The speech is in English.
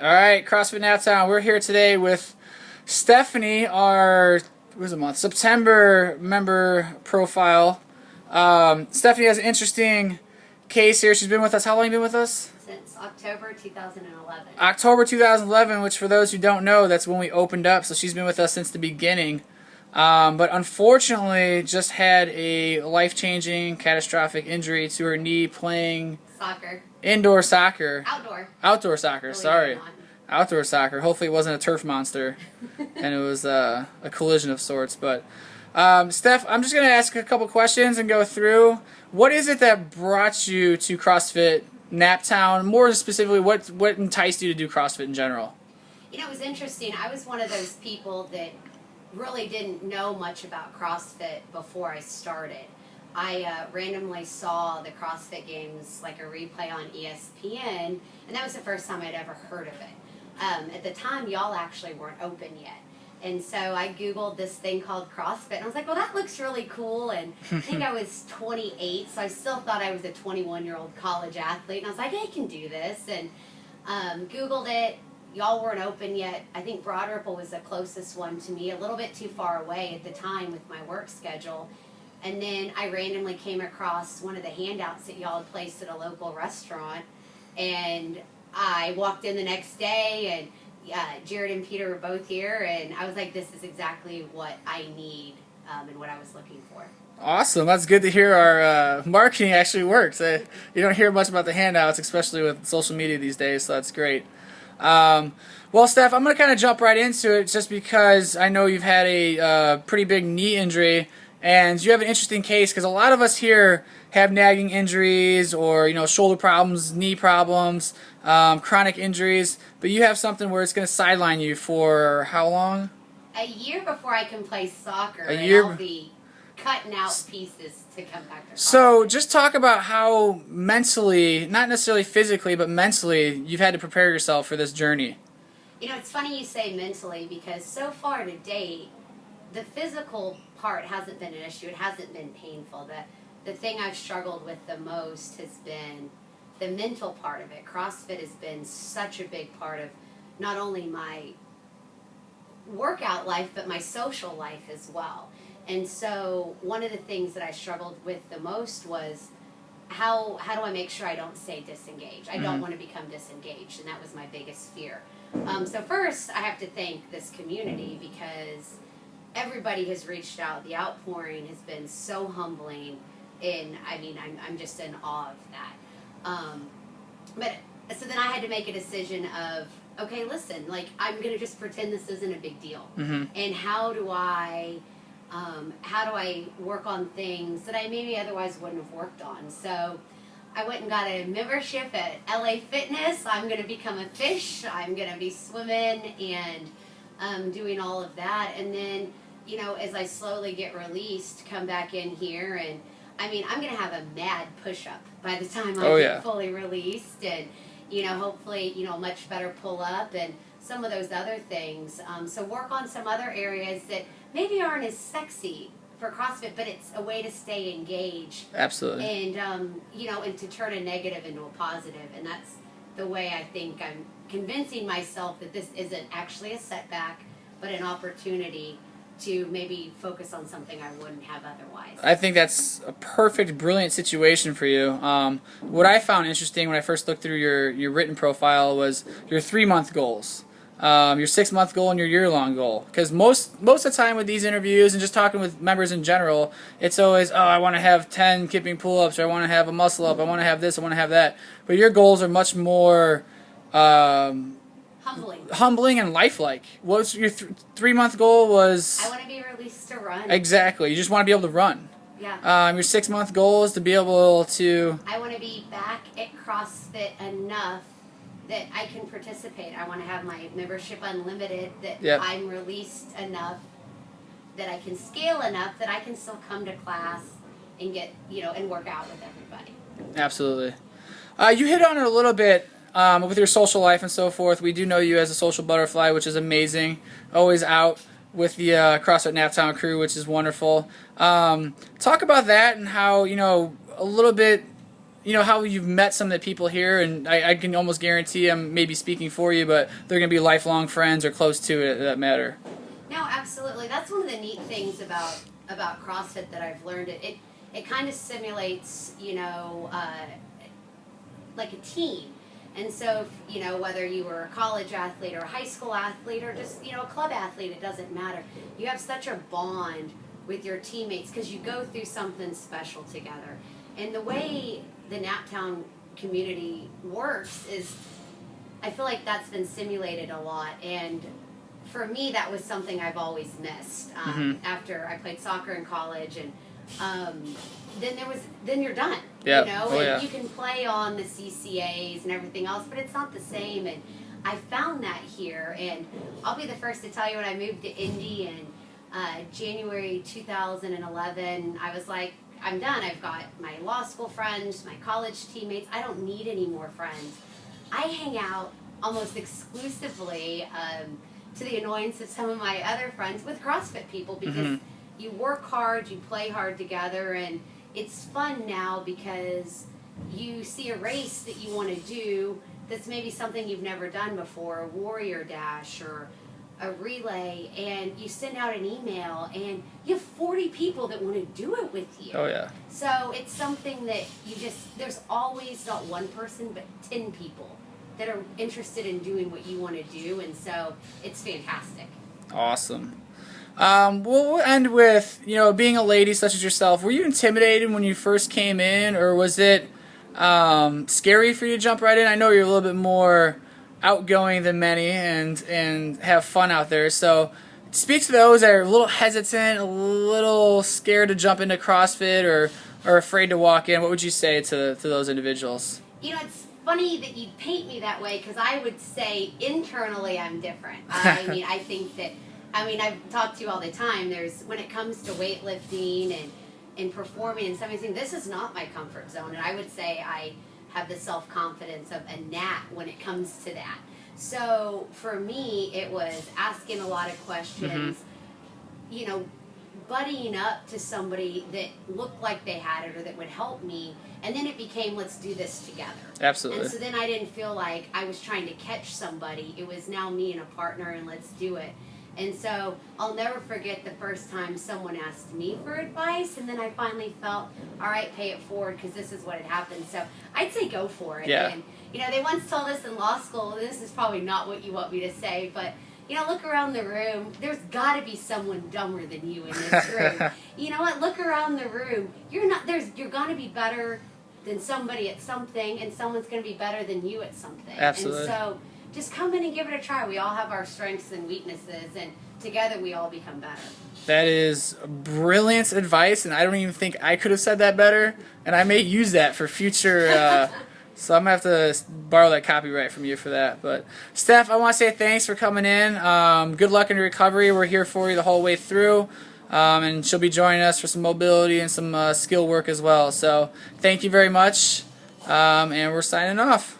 All right, CrossFit NapTown. We're here today with Stephanie, our September member profile. Stephanie has an interesting case here. She's been with us. How long have you been with us? Since October 2011. October 2011, which for those who don't know, that's when we opened up. So she's been with us since the beginning. But unfortunately, just had a life-changing, catastrophic injury to her knee playing Soccer. Indoor soccer. Outdoor soccer, Believe sorry. it or not. Outdoor soccer. Hopefully it wasn't a turf monster and it was a collision of sorts. But Steph, I'm just going to ask a couple questions and go through. What is it that brought you to CrossFit NapTown? More specifically, what enticed you to do CrossFit in general? You know, it was interesting. I was one of those people that really didn't know much about CrossFit before I started. I randomly saw the CrossFit Games, like a replay on ESPN, and that was the first time I'd ever heard of it. At the time, y'all actually weren't open yet. And so I Googled this thing called CrossFit, and I was like, well, that looks really cool. And I think I was 28, so I still thought I was a 21-year-old college athlete. And I was like, I can do this. And Googled it. Y'all weren't open yet. I think Broad Ripple was the closest one to me, a little bit too far away at the time with my work schedule. And then I randomly came across one of the handouts that y'all had placed at a local restaurant. And I walked in the next day, and Jared and Peter were both here. And I was like, this is exactly what I need and what I was looking for. Awesome. That's good to hear our marketing actually works. You don't hear much about the handouts, especially with social media these days, so that's great. Well, Steph, I'm going to kind of jump right into it just because I know you've had a pretty big knee injury. And you have an interesting case because a lot of us here have nagging injuries or, shoulder problems, knee problems, chronic injuries. But you have something where it's going to sideline you for how long? A year before I can play soccer, I'll be cutting out pieces to come back to So soccer. just talk about how mentally, not necessarily physically, but mentally, you've had to prepare yourself for this journey. You know, it's funny you say mentally because so far to date, the physical part hasn't been an issue. It hasn't been painful. The thing I've struggled with the most has been the mental part of it. CrossFit has been such a big part of not only my workout life, but my social life as well. And so one of the things that I struggled with the most was how do I make sure I don't stay disengaged? I don't want to become disengaged, and that was my biggest fear. So first, I have to thank this community because everybody has reached out. The outpouring has been so humbling, and I'm just in awe of that. But so then I had to make a decision of, okay, listen, like I'm gonna just pretend this isn't a big deal, and how do I work on things that I maybe otherwise wouldn't have worked on? So I went and got a membership at LA Fitness. I'm gonna become a fish. I'm gonna be swimming and doing all of that, and then, as I slowly get released, come back in here, and I'm going to have a mad push-up by the time I get fully released, and, hopefully, much better pull-up and some of those other things. So work on some other areas that maybe aren't as sexy for CrossFit, but it's a way to stay engaged. Absolutely. And, and to turn a negative into a positive, and that's the way I think I'm convincing myself that this isn't actually a setback, but an opportunity to maybe focus on something I wouldn't have otherwise. I think that's a perfect, brilliant situation for you. What I found interesting when I first looked through your written profile was your 3-month goals, your 6-month goal, and your year-long goal. Because most of the time with these interviews and just talking with members in general, it's always, I want to have 10 kipping pull-ups, or I want to have a muscle-up, I want to have this, I want to have that. But your goals are much more humbling and lifelike. What's your 3-month goal was? I want to be released to run. Exactly. You just want to be able to run. Yeah. Your 6-month goal is to be able to. I want to be back at CrossFit enough that I can participate. I want to have my membership unlimited, that I'm released enough that I can scale enough that I can still come to class and get, and work out with everybody. Absolutely. You hit on it a little bit with your social life and so forth. We do know you as a social butterfly, which is amazing. Always out with the CrossFit NapTown crew, which is wonderful. Talk about that and how, a little bit how you've met some of the people here, and I can almost guarantee I'm maybe speaking for you, but they're going to be lifelong friends or close to it that matter. No, absolutely. That's one of the neat things about CrossFit that I've learned. It kind of simulates, like a team. And so, whether you were a college athlete or a high school athlete or just, a club athlete, it doesn't matter. You have such a bond with your teammates because you go through something special together. And the way the NapTown community works is, I feel like that's been simulated a lot. And for me, that was something I've always missed. After I played soccer in college, and then you're done. Yep. And you can play on the CCAs and everything else, but it's not the same. And I found that here, and I'll be the first to tell you when I moved to Indy in January 2011, I was like, I'm done. I've got my law school friends, my college teammates. I don't need any more friends. I hang out almost exclusively, to the annoyance of some of my other friends, with CrossFit people because you work hard, you play hard together, and it's fun now because you see a race that you want to do that's maybe something you've never done before, a warrior dash or a relay, and you send out an email and you have 40 people that want to do it with you. Oh yeah. So it's something that there's always not one person but 10 people that are interested in doing what you want to do, and so it's fantastic. Awesome. We'll end with, being a lady such as yourself, were you intimidated when you first came in, or was it scary for you to jump right in? I know you're a little bit more outgoing than many and have fun out there, so speak to those that are a little hesitant, a little scared to jump into CrossFit or afraid to walk in. What would you say to those individuals? It's funny that you paint me that way because I would say internally I'm different. I think that, I've talked to you all the time. When it comes to weightlifting and performing and something, this is not my comfort zone. And I would say I have the self-confidence of a gnat when it comes to that. So for me, it was asking a lot of questions, buddying up to somebody that looked like they had it or that would help me. And then it became, let's do this together. Absolutely. And so then I didn't feel like I was trying to catch somebody. It was now me and a partner, and let's do it. And so I'll never forget the first time someone asked me for advice, and then I finally felt, all right, pay it forward because this is what had happened. So I'd say go for it. Yeah. And, they once told us in law school, this is probably not what you want me to say, but, look around the room. There's got to be someone dumber than you in this room. You know what? Look around the room. You're going to be better than somebody at something, and someone's going to be better than you at something. Absolutely. And so just come in and give it a try. We all have our strengths and weaknesses, and together we all become better. That is brilliant advice, and I don't even think I could have said that better, and I may use that for future, so I'm going to have to borrow that copyright from you for that. But Steph, I want to say thanks for coming in. Good luck in your recovery. We're here for you the whole way through, and she'll be joining us for some mobility and some skill work as well. So thank you very much, and we're signing off.